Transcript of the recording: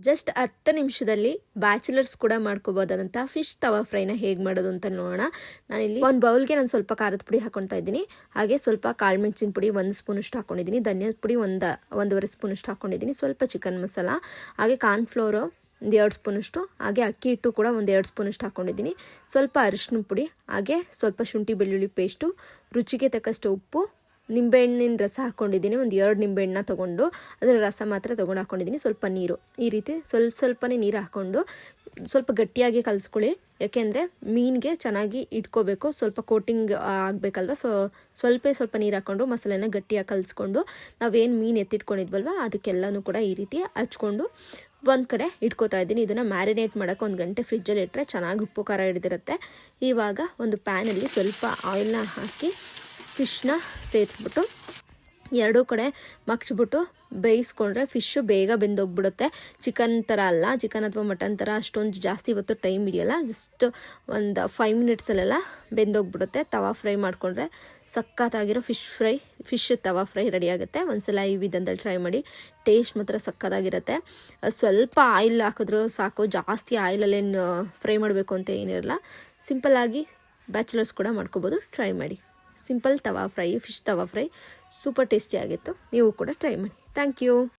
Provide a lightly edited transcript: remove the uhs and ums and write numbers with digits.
Just 10 ನಿಮಿಷದಲ್ಲಿ bachelors ಕೂಡ ಮಾಡ್ಕೋಬೋದಾದಂಥ fish ತವಾ ಫ್ರೈನ ಹೇಗೆ ಮಾಡೋದು ಅಂತ ನೋಡೋಣ. ನಾನಿಲ್ಲಿ ಒಂದು ಬೌಲ್ಗೆ ನಾನು ಸ್ವಲ್ಪ ಖಾರದ ಪುಡಿ ಹಾಕೊಳ್ತಾ ಇದ್ದೀನಿ. ಹಾಗೆ ಸ್ವಲ್ಪ ಕಾಳು ಮೆಣಸಿನ ಪುಡಿ 1 ಸ್ಪೂನಷ್ಟು ಹಾಕ್ಕೊಂಡಿದ್ದೀನಿ. ಧನಿಯಾದ ಪುಡಿ 1.5 ಸ್ಪೂನಷ್ಟು ಹಾಕ್ಕೊಂಡಿದ್ದೀನಿ. ಸ್ವಲ್ಪ ಚಿಕನ್ ಮಸಾಲ, ಹಾಗೆ ಕಾರ್ನ್ಫ್ಲೋರು 2 ಸ್ಪೂನಷ್ಟು, ಹಾಗೆ ಅಕ್ಕಿ ಹಿಟ್ಟು ಕೂಡ 2 ಸ್ಪೂನಷ್ಟು ಹಾಕ್ಕೊಂಡಿದ್ದೀನಿ. ಸ್ವಲ್ಪ ಅರಿಶಿನ ಪುಡಿ, ಹಾಗೆ ಸ್ವಲ್ಪ ಶುಂಠಿ ಬೆಳ್ಳುಳ್ಳಿ ಪೇಸ್ಟು, ರುಚಿಗೆ ತಕ್ಕಷ್ಟು ಉಪ್ಪು, ನಿಂಬೆಹಣ್ಣಿನ ರಸ ಹಾಕ್ಕೊಂಡಿದ್ದೀನಿ. 2 ನಿಂಬೆಹಣ್ಣನ್ನ ತೊಗೊಂಡು ಅದರ ರಸ ಮಾತ್ರ ತೊಗೊಂಡು ಹಾಕ್ಕೊಂಡಿದ್ದೀನಿ. ಸ್ವಲ್ಪ ನೀರು, ಈ ರೀತಿ ಸ್ವಲ್ಪನೇ ನೀರು ಹಾಕ್ಕೊಂಡು ಸ್ವಲ್ಪ ಗಟ್ಟಿಯಾಗಿ ಕಲಿಸ್ಕೊಳ್ಳಿ. ಯಾಕೆಂದರೆ ಮೀನಿಗೆ ಚೆನ್ನಾಗಿ ಇಟ್ಕೋಬೇಕು, ಸ್ವಲ್ಪ ಕೋಟಿಂಗ್ ಆಗಬೇಕಲ್ವ. ಸ್ವಲ್ಪ ನೀರು ಹಾಕ್ಕೊಂಡು ಮಸಾಲೆನ ಗಟ್ಟಿಯಾಗಿ ಕಲಿಸ್ಕೊಂಡು ನಾವೇನು ಮೀನು ಎತ್ತಿಟ್ಕೊಂಡಿದ್ವಲ್ವ ಅದಕ್ಕೆಲ್ಲನೂ ಕೂಡ ಈ ರೀತಿ ಹಚ್ಕೊಂಡು ಒಂದು ಕಡೆ ಇಟ್ಕೋತಾ ಇದ್ದೀನಿ. ಇದನ್ನು ಮ್ಯಾರಿನೇಟ್ ಮಾಡೋಕ್ಕೆ 1 ಗಂಟೆ ಫ್ರಿಜ್ಜಲ್ಲಿ ಇಟ್ಟರೆ ಚೆನ್ನಾಗಿ ಉಪ್ಪು ಖಾರ ಹಿಡಿದಿರುತ್ತೆ. ಇವಾಗ ಒಂದು ಪ್ಯಾನಲ್ಲಿ ಸ್ವಲ್ಪ ಆಯಿಲ್ನ ಹಾಕಿ ಫಿಶ್ನ ಸೇರಿಸ್ಬಿಟ್ಟು 2 ಕಡೆ ಮಗ್ಚ್ಬಿಟ್ಟು ಬೇಯಿಸ್ಕೊಂಡ್ರೆ ಫಿಶ್ಶು ಬೇಗ ಬೆಂದೋಗ್ಬಿಡುತ್ತೆ. ಚಿಕನ್ ಥರ ಅಲ್ಲ, ಚಿಕನ್ ಅಥವಾ ಮಟನ್ ಥರ ಅಷ್ಟೊಂದು ಜಾಸ್ತಿ ಹೊತ್ತು ಟೈಮ್ ಹಿಡಿಯಲ್ಲ. ಜಸ್ಟ್ ಒಂದು 5 ಮಿನಿಟ್ಸಲ್ಲೆಲ್ಲ ಬೆಂದೋಗ್ಬಿಡುತ್ತೆ. ತವಾ ಫ್ರೈ ಮಾಡಿಕೊಂಡ್ರೆ ಸಖತ್ತಾಗಿರೋ ಫಿಶ್ ತವಾ ಫ್ರೈ ರೆಡಿ ಆಗುತ್ತೆ. ಒಂದ್ಸಲ ಈ ವಿಧಾನದಲ್ಲಿ ಟ್ರೈ ಮಾಡಿ, ಟೇಸ್ಟ್ ಮಾತ್ರ ಸಖತ್ತಾಗಿರುತ್ತೆ. ಸ್ವಲ್ಪ ಆಯಿಲ್ ಹಾಕಿದ್ರೂ ಸಾಕು, ಜಾಸ್ತಿ ಆಯಿಲಲ್ಲೇನು ಫ್ರೈ ಮಾಡಬೇಕು ಅಂತ ಏನಿರಲ್ಲ. ಸಿಂಪಲ್ಲಾಗಿ ಬ್ಯಾಚುಲರ್ಸ್ ಕೂಡ ಮಾಡ್ಕೋಬೋದು. ಟ್ರೈ ಮಾಡಿ. Simple tawa fry, fish tawa fry super tasty ಆಗಿತ್ತು. ನೀವು ಕೂಡ ಟ್ರೈ ಮಾಡಿ. Thank you.